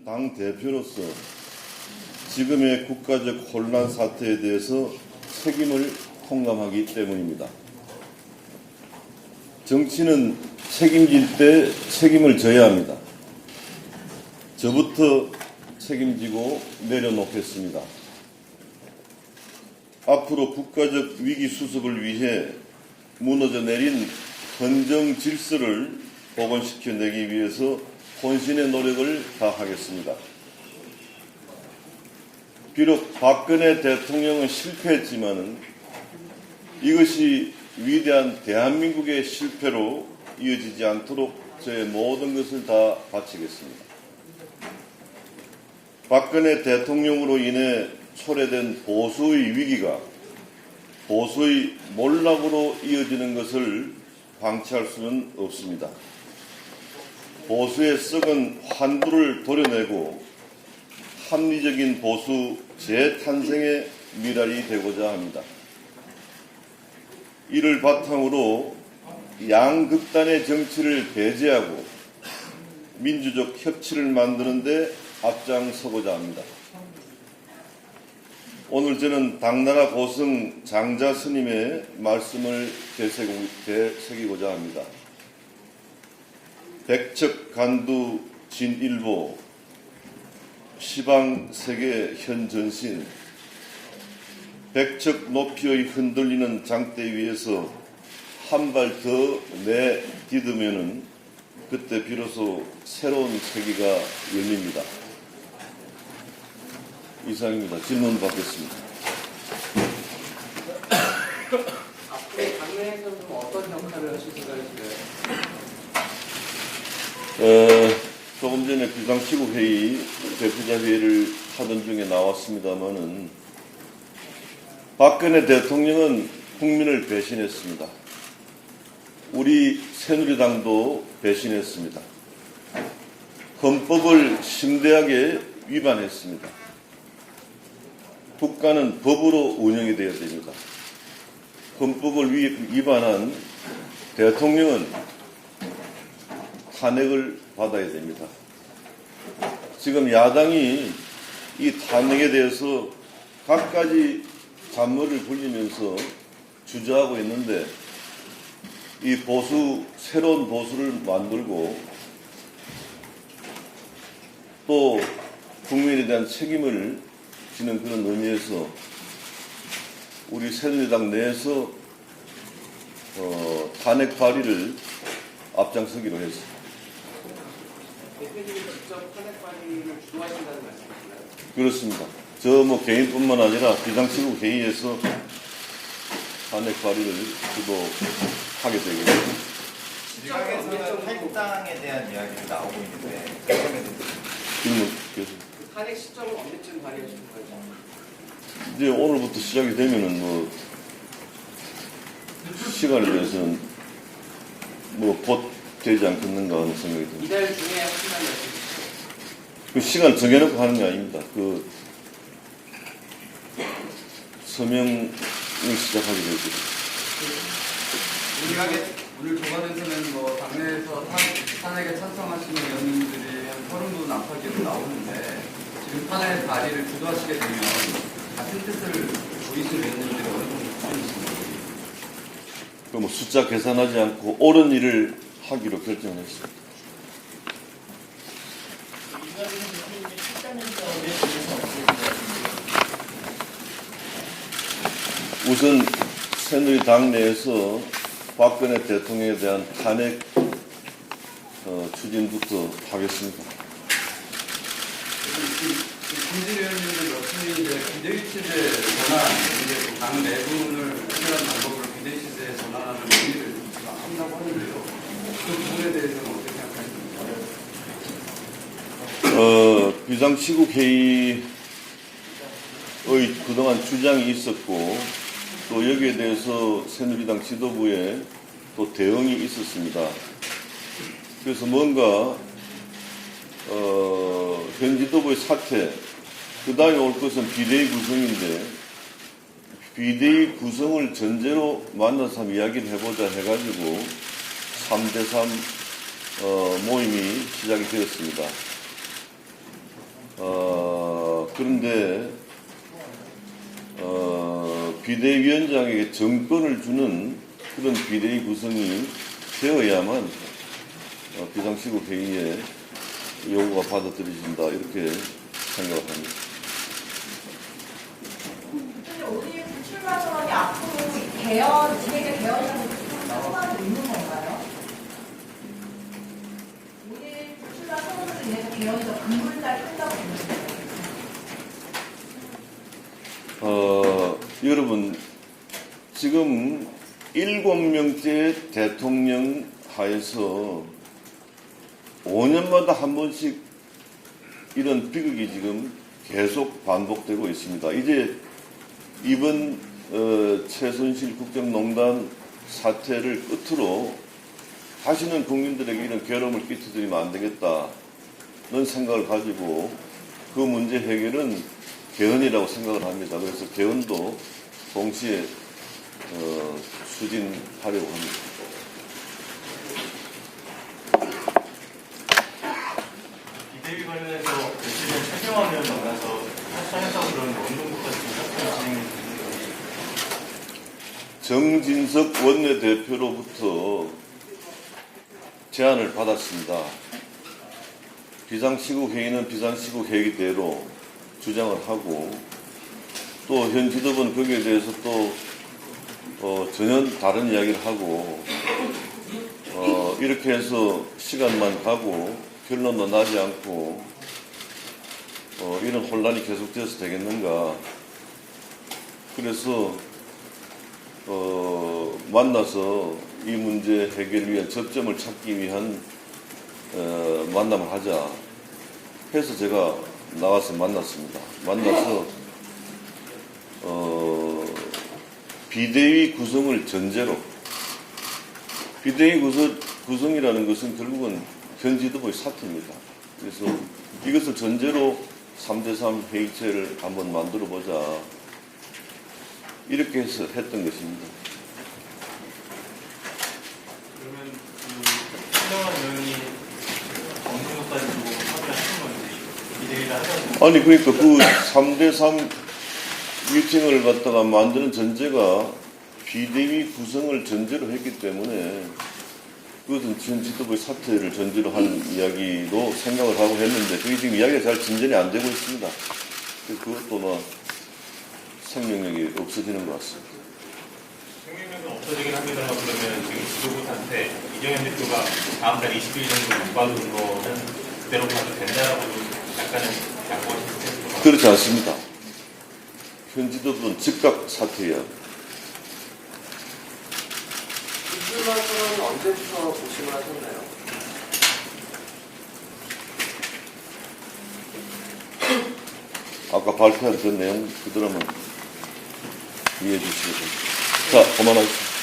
당 대표로서 지금의 국가적 혼란 사태에 대해서 책임을 통감하기 때문입니다. 정치는 책임질 때 책임을 져야 합니다. 저부터 책임지고 내려놓겠습니다. 앞으로 국가적 위기 수습을 위해 무너져 내린 헌정 질서를 복원시켜내기 위해서 혼신의 노력을 다하겠습니다. 비록 박근혜 대통령은 실패했지만 이것이 위대한 대한민국의 실패로 이어지지 않도록 저의 모든 것을 다 바치겠습니다. 박근혜 대통령으로 인해 초래된 보수의 위기가 보수의 몰락으로 이어지는 것을 방치할 수는 없습니다. 보수의 썩은 환부를 도려내고 합리적인 보수 재탄생의 미랄이 되고자 합니다. 이를 바탕으로 양극단의 정치를 배제하고 민주적 협치를 만드는 데 앞장서고자 합니다. 오늘 저는 당나라 고성 장자 스님의 말씀을 되새기고자 합니다. 백척간두 진일보 시방세계 현전신 백척 높이의 흔들리는 장대 위에서 한 발 더 내디디면은 그때 비로소 새로운 세기가 열립니다. 이상입니다. 질문 받겠습니다. 앞으로 당내에서는 어떤 역할을 하실 생각이신가요? 조금 전에 비상시국회의 대표자 회의를 하던 중에 나왔습니다마는 박근혜 대통령은 국민을 배신했습니다. 우리 새누리당도 배신했습니다. 헌법을 심대하게 위반했습니다. 국가는 법으로 운영이 되어야 됩니다. 헌법을 위반한 대통령은 탄핵을 받아야 됩니다. 지금 야당이 이 탄핵에 대해서 갖가지 잔머리를 굴리면서 주저하고 있는데 이 새로운 보수를 만들고 또 국민에 대한 책임을 지는 그런 의미에서 우리 새누리당 내에서 탄핵 발의를 앞장서기로 했습니다. 대표님이 직접 탄핵 발의를 주도하신다는 말씀이신가요? 그렇습니다. 개인뿐만 아니라 비상시국 회의에서 탄핵 발의를 주도하게 되겠습니다. 지방에서는 탈당에 대한 이야기가 나오고 있는데 그 점에 대해서 질문 계속. 탄핵 시점을 언제쯤 발의하실 거예요? 이제 오늘부터 시작이 되면은 시간에 대해서는 곧 되지 않겠는가 하는 생각이 듭니다. 이달 중에 하신다는 말씀이시죠? 그 시간을 정해놓고 하는 게 아닙니다. 서명을 시작하게 되죠. 오늘 조간에서는 당내에서 탄핵에 찬성하시는 의원님들이 한 30분 안팎으로 나오는데 지금 탄핵 발의를 주도하시게 되면 같은 뜻을 보이시는 의원님들이 어느 정도 있습니까? 숫자 계산하지 않고 옳은 일을 하기로 결정을 했습니다. 우선 새누리당 내에서 박근혜 대통령에 대한 탄핵 추진부터 하겠습니다. 김진 의원님들 역시 비대위 체제 전환, 당 내분을 해결하는 방법으로 비대위 체제에 전환하는 논의를 한다고 하는데요. 그 부분에 대해서는 어떻게 생각하십니까? 비상시국회의의 그동안 주장이 있었고 또 여기에 대해서 새누리당 지도부에 또 대응이 있었습니다. 그래서 뭔가 현 지도부의 사태, 그 다음에 올 것은 비대위 구성인데 비대위 구성을 전제로 만나서 한번 이야기를 해보자 해가지고 3대3 모임이 시작이 되었습니다. 그런데 비대위원장에게 정권을 주는 그런 비대위 구성이 되어야만 비상시국 회의에 요구가 받아들여진다 이렇게 생각을 합니다. 근데 우리 불출마 선언이 앞으로 개헌, 진행의 개헌이라는 상관이 있는 건가요? 오늘 불출마 선언으로 인해서 개헌이 더 근본화된다고 보는 거예요? 여러분, 지금 7명째 대통령 하에서 5년마다 한 번씩 이런 비극이 지금 계속 반복되고 있습니다. 이제 이번 최순실 국정농단 사태를 끝으로 다시는 국민들에게 이런 괴로움을 끼쳐드리면 안 되겠다는 생각을 가지고 그 문제 해결은 개헌이라고 생각을 합니다. 그래서 개헌도 동시에 추진하려고 합니다. 비대위 관련해서 며칠 전 최경환 의원 만나서 협상했다고 그러는데 어느 정도까지 협상이 진행이 정진석 원내대표로부터 제안을 받았습니다. 비상시국회의는 비상시국회의대로 주장을 하고 또 현 지도부는 거기에 대해서 또 전혀 다른 이야기를 하고 이렇게 해서 시간만 가고 결론도 나지 않고 이런 혼란이 계속되어서 되겠는가. 그래서 만나서 이 문제 해결을 위한 접점을 찾기 위한 만남을 하자 해서 제가 나가서 만났습니다. 만나서 비대위 구성을 전제로 비대위 구성이라는 것은 결국은 현 지도부의 사태입니다. 그래서 이것을 전제로 3대3 회의체를 한번 만들어보자 이렇게 해서 했던 것입니다. 그러면 최경환 의원이 어느 정도까지 보고 합의를 하신 건지 비대위를 하자고 아니 그러니까 그 3대3 미팅을 갖다가 만드는 전제가 비대위 구성을 전제로 했기 때문에 그것은 전 지도부의 사태를 전제로 한 이야기로 생각을 하고 했는데 그게 지금 이야기가 잘 진전이 안 되고 있습니다. 그래서 그것도 뭐 생명력이 없어지는 것 같습니다. 생명력은 없어지긴 합니다만 그러면 지금 지도부 상태 이정현 대표가 다음 달 20일 정도 못 받은 거는 그대로 가도 된다라고 약간은 양보하실 수 그렇지 않습니다. 현 지도부는 즉각 사퇴해야 합니다. 불출마 선언은 언제부터 고심을 하셨나요? 아까 발표한 그 내용 그대로 한번 이해해 주시기 바랍니다. 자, 그만하겠습니다.